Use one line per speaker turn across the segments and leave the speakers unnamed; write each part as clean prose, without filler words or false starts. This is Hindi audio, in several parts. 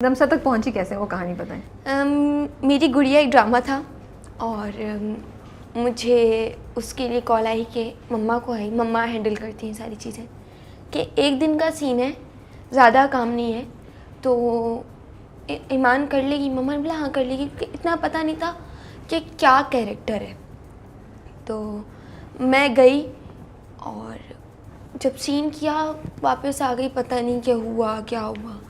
दमसा तक पहुंची कैसे, वो कहानी बताएं।
मेरी गुड़िया एक ड्रामा था और मुझे उसके लिए कॉल आई कि मम्मा को आई, मम्मा हैंडल करती हैं सारी चीज़ें, कि एक दिन का सीन है, ज़्यादा काम नहीं है तो ईमान कर लेगी। मम्मा ने बोला हाँ कर लेगी, इतना पता नहीं था कि क्या कैरेक्टर है। तो मैं गई और जब सीन किया वापस आ गई, पता नहीं क्या हुआ क्या हुआ।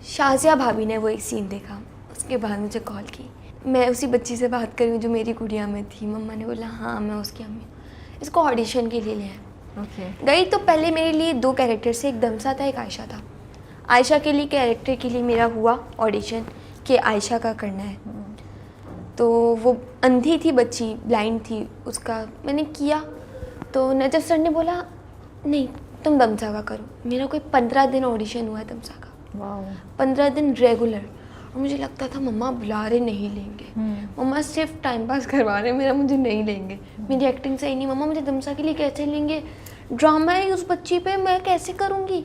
शाजिया भाभी ने वो एक सीन देखा, उसके बाद मुझे कॉल की। मैं उसी बच्ची से बात कर रही हूँ जो मेरी गुड़िया में थी। मम्मा ने बोला हाँ मैं उसकी अम्मी, इसको ऑडिशन के लिए ले आए। गई तो पहले मेरे लिए 2 कैरेक्टर से, एक दमसा था एक आयशा था। आयशा के लिए कैरेक्टर के लिए मेरा हुआ ऑडिशन कि आयशा का करना है। तो वो अंधी थी बच्ची, ब्लाइंड थी, उसका मैंने किया। तो नजफ सर ने बोला नहीं तुम दमसा का करो। मेरा कोई 15 दिन ऑडिशन हुआ है दमसा का, 15 दिन रेगुलर। और मुझे लगता था मम्मा बुला रहे नहीं लेंगे, मम्मा सिर्फ टाइम पास करवा रहे मेरा, मुझे नहीं लेंगे, मेरी एक्टिंग सही नहीं, मम्मा मुझे दमसा के लिए कैसे लेंगे, ड्रामा है उस बच्ची पे, मैं कैसे करूँगी।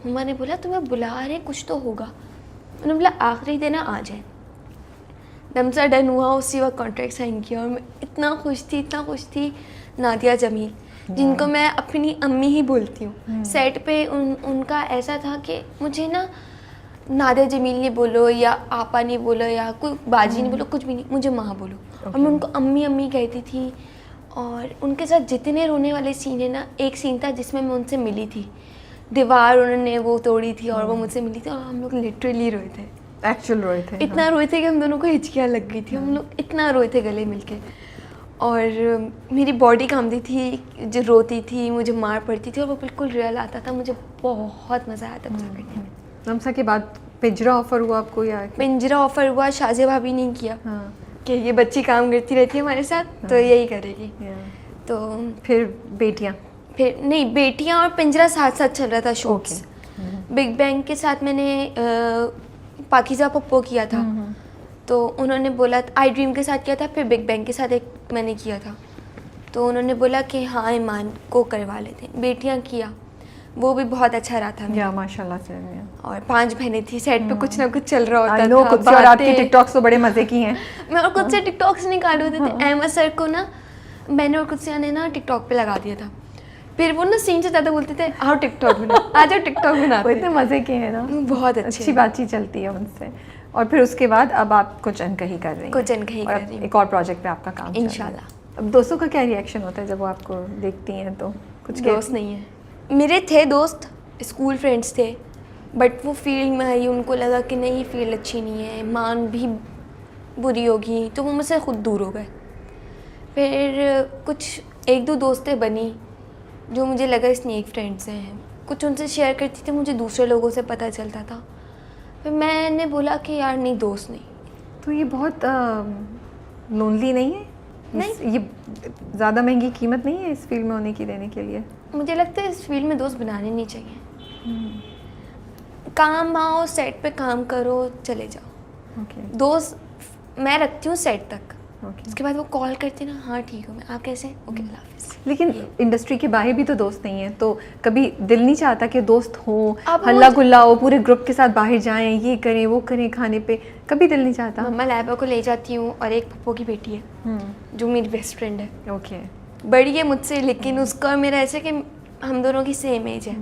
मम्मा ने बोला तुम्हें बुला रहे कुछ तो होगा। उन्होंने बोला आखिरी दिन आ जाए। दमसा डन हुआ, उसी वक्त कॉन्ट्रैक्ट साइन किया और मैं इतना खुश थी। नादिया जमील जिनको मैं अपनी अम्मी ही बोलती हूँ, सेट पे उनका ऐसा था कि मुझे ना नादिया जमील नहीं बोलो या आपा नहीं बोलो या कोई बाजी नहीं बोलो, कुछ भी नहीं, मुझे माँ बोलो। और मैं उनको अम्मी अम्मी कहती थी। और उनके साथ जितने रोने वाले सीन है ना, एक सीन था जिसमें मैं उनसे मिली थी, दीवार उन्होंने वो तोड़ी थी और वो मुझसे मिली थी और हम लोग लिटरली रोए थे,
एक्चुअल रोए थे,
इतना रोए थे कि हम दोनों को हिचकियाँ लग गई थी। हम लोग इतना रोए थे गले मिलके। और मेरी बॉडी कांपती थी, जो रोती थी, मुझे मार पड़ती थी और वो बिल्कुल रियल आता था। मुझे बहुत मज़ा आया दमसा करने में।
दमसा के बाद पिंजरा ऑफर हुआ आपको या
पिंजरा ऑफर हुआ, शाजिया भाभी ने किया कि ये बच्ची काम करती रहती है हमारे साथ तो यही करेगी। तो
फिर बेटियाँ,
फिर नहीं, बेटियाँ और पिंजरा साथ साथ चल रहा था शूट्स। बिग बैंग के साथ मैंने पाकीज़ा पप्पो किया था, तो उन्होंने बोला, आई ड्रीम के साथ किया था, फिर बिग बैंग के साथ एक मैंने किया था। तो उन्होंने बोला कि हाँ ईमान को करवा लेते हैं। बेटियाँ किया, वो भी बहुत अच्छा रहा था मेरा,
माशाल्लाह से।
और 5 बहनें थी, सेट पे कुछ ना कुछ चल रहा होता
था।
खुद
से, और आपकी टिकटॉक्स तो बड़े मज़े की हैं।
मैं और खुद से टिकटॉक्स निकाल होते थे। अहमद सर को ना मैंने और खुद से ने ना टिकटॉक पे लगा दिया था। फिर वो ना सीन से ज़्यादा बोलते थे आओ टिकटॉक बना, आ जाओ टिकटॉक बना।
इतने मज़े के हैं ना,
बहुत
अच्छी बातचीत चलती है उनसे। और फिर उसके बाद अब आप कुछ अनकही कर रही हैं,
कुछ अनकही कर रही हूँ,
एक और प्रोजेक्ट पे आपका काम
इंशाल्लाह।
अब दोस्तों का क्या रिएक्शन होता है जब वो आपको देखती हैं? तो कुछ
दोस्त नहीं है मेरे, थे दोस्त, स्कूल फ्रेंड्स थे, बट वो फील्ड में आई, उनको लगा कि नहीं फील्ड अच्छी नहीं है, मान भी बुरी होगी, तो वो मुझसे खुद दूर हो गए। फिर कुछ 1-2 दोस्तें बनी जो मुझे लगा स्नेक फ्रेंड्स हैं, कुछ उनसे शेयर करती थी, मुझे दूसरे लोगों से पता चलता था। फिर मैंने बोला कि यार नहीं, दोस्त नहीं।
तो ये बहुत लोनली नहीं है?
नहीं,
ये ज़्यादा महंगी कीमत नहीं है इस फील्ड में होने की देने के लिए?
मुझे लगता है इस फील्ड में दोस्त बनाने नहीं चाहिए। काम आओ, सेट पे काम करो, चले जाओ। दोस्त मैं रखती हूँ सेट तक, उसके बाद वो कॉल करती ना, हाँ ठीक हो मैं, आप कैसे, ओके अल्लाह हाफिज़।
लेकिन इंडस्ट्री के बाहर भी तो दोस्त नहीं है, तो कभी दिल नहीं चाहता कि दोस्त हो, हल्ला
मुझे
गुल्ला हो, पूरे ग्रुप के साथ बाहर जाएं, ये करें वो करें, खाने पे कभी दिल नहीं चाहता?
मम्मा लैबा को ले जाती हूँ और एक पप्पो की बेटी है जो मेरी बेस्ट फ्रेंड है,
ओके,
बड़ी है मुझसे, लेकिन उसका और मेरा ऐसे कि हम दोनों की सेम एज है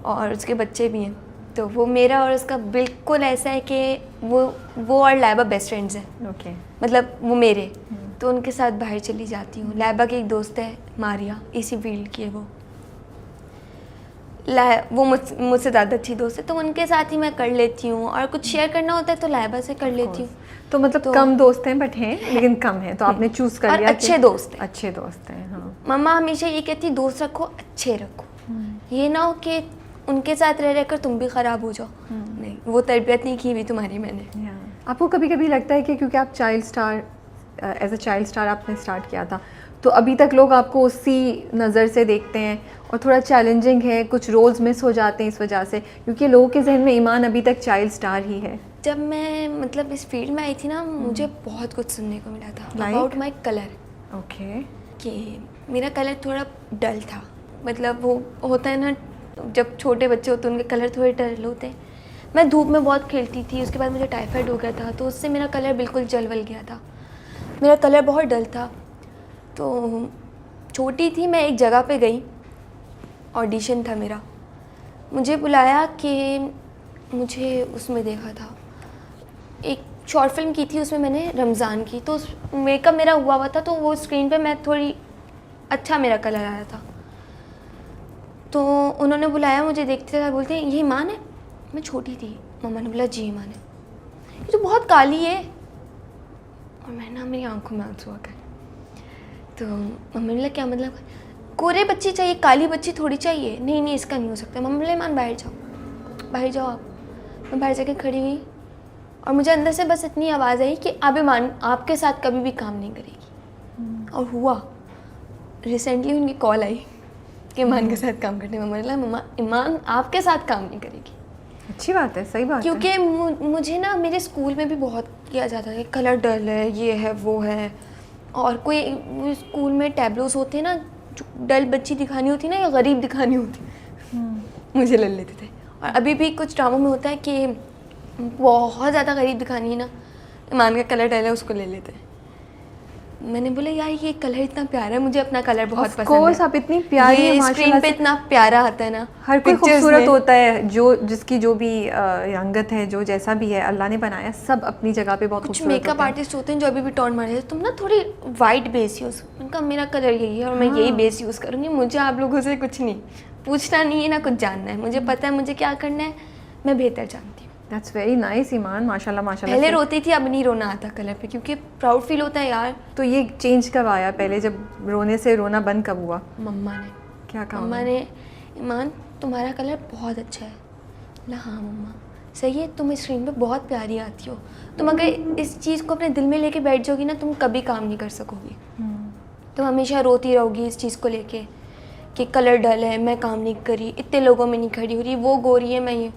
और उसके बच्चे भी हैं। तो वो मेरा और उसका बिल्कुल ऐसा है कि वो और लैबा बेस्ट फ्रेंड्स हैं।
ओके,
मतलब वो मेरे, तो उनके साथ बाहर चली जाती हूँ। लैबा की एक दोस्त है मारिया, इसी फील्ड की है वो मुझसे ज़्यादा अच्छी दोस्त है, तो उनके साथ ही मैं कर लेती हूँ। और कुछ शेयर करना होता है तो लैबा से कर लेती हूँ।
तो मतलब कम दोस्त हैं, बट हैं लेकिन कम हैं, तो आपने चूज़ कर लिया।
अच्छे दोस्त हैं,
अच्छे दोस्त हैं। हाँ,
मम्मा हमेशा ये कहती दोस्त रखो, अच्छे रखो, ये ना हो कि उनके साथ रह रहकर तुम भी ख़राब हो जाओ। नहीं, वो तरबियत नहीं की हुई तुम्हारी मैंने।
आपको कभी कभी लगता है कि क्योंकि आप child star, as a child star आपने स्टार्ट किया था, तो अभी तक लोग आपको उसी नज़र से देखते हैं और थोड़ा चैलेंजिंग है, कुछ रोल्स मिस हो जाते हैं इस वजह से, क्योंकि लोगों के जहन में ईमान अभी तक चाइल्ड स्टार ही है?
जब मैं मतलब इस फील्ड में आई थी ना, मुझे बहुत कुछ सुनने को मिला था अबाउट माई कलर।
ओके,
कि मेरा कलर थोड़ा डल था, मतलब वो होता है ना जब छोटे बच्चे होते हैं उनके कलर थोड़े डल होते हैं, मैं धूप में बहुत खेलती थी, उसके बाद मुझे टाइफाइड हो गया था, तो उससे मेरा कलर बिल्कुल जल वल गया था, मेरा कलर बहुत डल था। तो छोटी थी मैं, एक जगह पे गई, ऑडिशन था मेरा, मुझे बुलाया कि मुझे उसमें देखा था, एक शॉर्ट फिल्म की थी, उसमें मैंने रमज़ान की, तो मेकअप मेरा हुआ था, तो वो स्क्रीन पे मैं थोड़ी अच्छा मेरा कलर आया था। तो उन्होंने बुलाया, मुझे देखते थे, बोलते हैं ये ईमान है। मैं छोटी थी, मम्मा ने बोला जी ईमान है, ये तो बहुत काली है। और मैं ना, मेरी आंखों में आंसू आ गए। तो मम्मी ने बोला क्या मतलब, कोरे बच्ची चाहिए, काली बच्ची थोड़ी चाहिए। नहीं नहीं, इसका नहीं हो सकता। मम्मी बोले ईमान बाहर जाओ, बाहर जाओ आप। मैं बाहर जाके खड़ी हुई और मुझे अंदर से बस इतनी आवाज़ आई कि अब ईमान आपके साथ कभी भी काम नहीं करेगी। और हुआ, रिसेंटली उनकी कॉल आई कि ईमान के साथ काम करने में। मम्मा ने बोला मम्मा ईमान आपके साथ काम नहीं करेगी।
अच्छी बात है, सही बात है।
क्योंकि मुझे ना मेरे स्कूल में भी बहुत किया जाता है, कलर डल है, ये है वो है। और कोई स्कूल में टैबलोस होते हैं ना, जो डल बच्ची दिखानी होती है ना, या गरीब दिखानी होती, मुझे ले लेते थे। और अभी भी कुछ ड्रामों में होता है कि बहुत ज़्यादा गरीब दिखानी है ना, ईमान का कलर डल है, उसको ले लेते हैं। मैंने बोला यार ये कलर इतना प्यारा है, मुझे अपना कलर बहुत पसंद है।
कोर्स आप इतनी प्यारी है,
स्क्रीन पे इतना प्यारा आता है ना,
हर कोई खूबसूरत होता है, जो जिसकी जो भी रंगत है, जो जैसा भी है अल्लाह ने बनाया, सब अपनी जगह पे बहुत खूबसूरत होते हैं।
मेकअप आर्टिस्ट होते हैं जो अभी भी टॉन्ट मारते हैं, तुम ना थोड़ी वाइट बेस यूज़। उनका मेरा कलर यही है और मैं यही बेस यूज़ करूँगी, मुझे आप लोगों से कुछ नहीं पूछना, नहीं है ना कुछ जानना है, मुझे पता है मुझे क्या करना है, मैं बेहतर जानती हूँ।
दैट्स वेरी नाइस ईमान, माशाल्लाह माशाल्लाह।
पहले रोती थी, अब नहीं रोना आता कलर पे, क्योंकि प्राउड फील होता है यार।
तो ये चेंज कब आया, पहले जब रोने से रोना बंद कब हुआ?
मम्मा ने
क्या कहा?
मम्मा ने ईमान तुम्हारा कलर बहुत अच्छा है। बोला हाँ मम्मा सही है, तुम स्क्रीन पे बहुत प्यारी आती हो, तुम अगर इस चीज़ को अपने दिल में लेके बैठ जाओगी ना, तुम कभी काम नहीं कर सकोगी। तुम हमेशा रोती रहोगी इस चीज़ को लेके कि कलर डल है, मैं काम नहीं करी, इतने लोगों में नहीं खड़ी हो रही, वो गोरी है, मैं ये।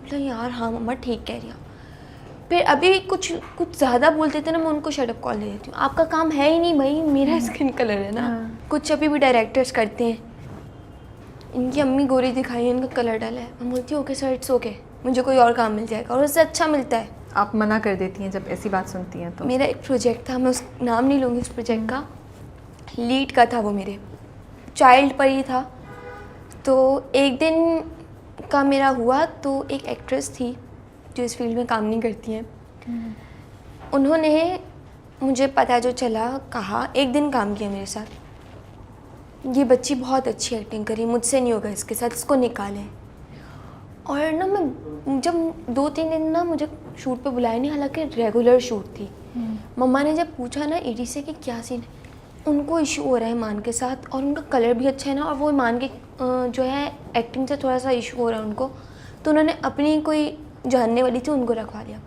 बोला यार हाँ मम्मा ठीक कह रही हो। फिर अभी कुछ ज़्यादा बोलते थे ना, मैं उनको शट अप कॉल दे देती हूँ, आपका काम है ही नहीं भाई, मेरा स्किन कलर है ना। कुछ अभी भी डायरेक्टर्स करते हैं, इनकी अम्मी गोरी दिखाई है, इनका कलर डाला है, मैं बोलती हूँ ओके सर इट्स ओके, मुझे कोई और काम मिल जाएगा और उससे अच्छा मिलता है।
आप मना कर देती हैं जब ऐसी बात सुनती हैं तो?
मेरा एक प्रोजेक्ट था, मैं उस नाम नहीं लूँगी उस प्रोजेक्ट का, लीड का था वो, मेरे चाइल्ड पर ही था। तो एक दिन का मेरा हुआ, तो एक एक्ट्रेस थी जो इस फील्ड में काम नहीं करती हैं, उन्होंने मुझे पता जो चला, कहा एक दिन काम किया मेरे साथ, ये बच्ची बहुत अच्छी एक्टिंग करी, मुझसे नहीं होगा इसके साथ, इसको निकालें। और ना मैं जब 2-3 दिन ना मुझे शूट पे बुलाया नहीं, हालांकि रेगुलर शूट थी। मम्मा ने जब पूछा ना ईडी से कि क्या सीन है, उनको इशू हो रहा है ईमान के साथ और उनका कलर भी अच्छा है ना, और वो ईमान के जो है एक्टिंग से थोड़ा सा इशू हो रहा है उनको, तो उन्होंने अपनी कोई जानने वाली थी उनको रखवा लिया।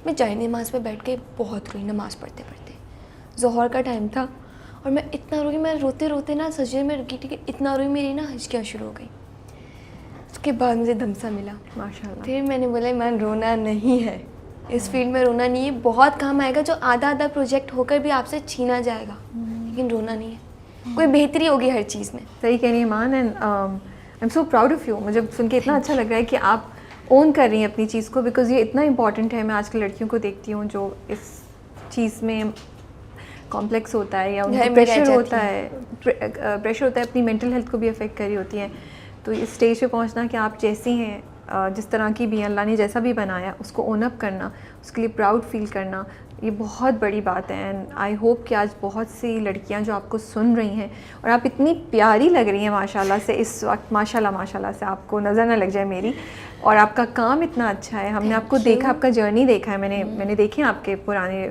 मैं जाए नमाज़ पे बैठ के बहुत रोई, नमाज़ पढ़ते पढ़ते, ज़ोहर का टाइम था और मैं इतना रोई, मैं रोते रोते ना सजदे में रुकी थी कि इतना रोई, मेरी ना हिचकियाँ शुरू हो गई। उसके बाद मुझे धमसा मिला
माशाल्लाह।
फिर मैंने बोला ईमान रोना नहीं है, इस फील्ड में रोना नहीं है, बहुत काम आएगा, जो आधा आधा प्रोजेक्ट होकर भी आपसे छीना जाएगा, लेकिन रोना नहीं है, कोई बेहतरी होगी हर चीज़ में।
सही कह रही है Iman, and I am so proud of you. मुझे सुन के इतना अच्छा लग रहा है कि आप ओन कर रही हैं अपनी चीज़ को, बिकॉज़ ये इतना इंपॉर्टेंट है। मैं आजकल लड़कियों को देखती हूँ जो इस चीज़ में कॉम्प्लेक्स होता है या उनको प्रेशर होता है, अपनी मेंटल हेल्थ को भी अफेक्ट कर रही होती हैं। तो इस स्टेज पे पहुंचना कि आप जैसी हैं, जिस तरह की भी अल्लाह ने जैसा भी बनाया उसको ओन अप करना, उसके लिए प्राउड फील करना, ये बहुत बड़ी बात है। एंड आई होप कि आज बहुत सी लड़कियां जो आपको सुन रही हैं, और आप इतनी प्यारी लग रही हैं माशाल्लाह से इस वक्त, माशाल्लाह से, आपको नज़र ना लग जाए मेरी, और आपका काम इतना अच्छा है। हमने आपको देखा, आपका जर्नी देखा है, मैंने देखे हैं आपके पुराने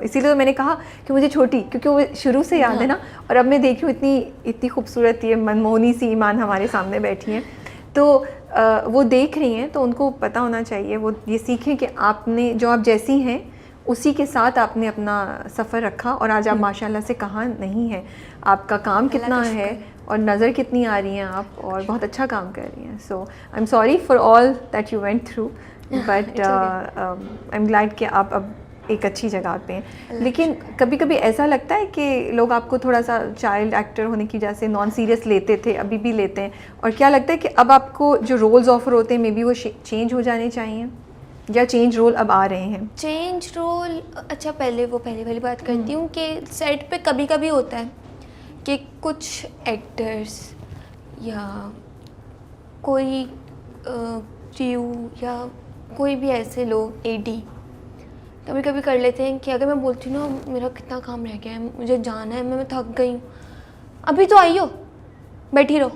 इसीलिए तो मैंने कहा कि मुझे छोटी, क्योंकि वो शुरू से याद है ना, और अब मैं देखी हूँ इतनी खूबसूरत ये मनमोहनी सी ईमान हमारे सामने बैठी हैं, तो वो देख रही हैं, तो उनको पता होना चाहिए, वो ये सीखें कि आपने जो आप जैसी हैं उसी के साथ आपने अपना सफ़र रखा, और आज आप माशाल्लाह से कहाँ नहीं है, आपका काम कितना है और नज़र कितनी आ रही हैं आप, और बहुत अच्छा काम कर रही हैं। So I am sorry for all that you went through, but I am glad कि आप अब एक अच्छी जगह पे हैं, लेकिन कभी कभी ऐसा लगता है कि लोग आपको थोड़ा सा चाइल्ड एक्टर होने की वजह से नॉन सीरियस लेते थे, अभी भी लेते हैं, और क्या लगता है कि अब आपको जो रोल्स ऑफर होते हैं मे बी वो चेंज हो जाने चाहिए, या चेंज रोल अब आ रहे हैं?
चेंज रोल, अच्छा पहले वाली बात करती हूँ कि सेट पे कभी कभी होता है कि कुछ एक्टर्स या कोई क्रू या कोई भी ऐसे लोग एडी कभी कभी कर लेते हैं कि अगर मैं बोलती हूँ ना मेरा कितना काम रह गया है, मुझे जाना है, मैं थक गई हूँ, अभी तो आई हो, बैठी रहो,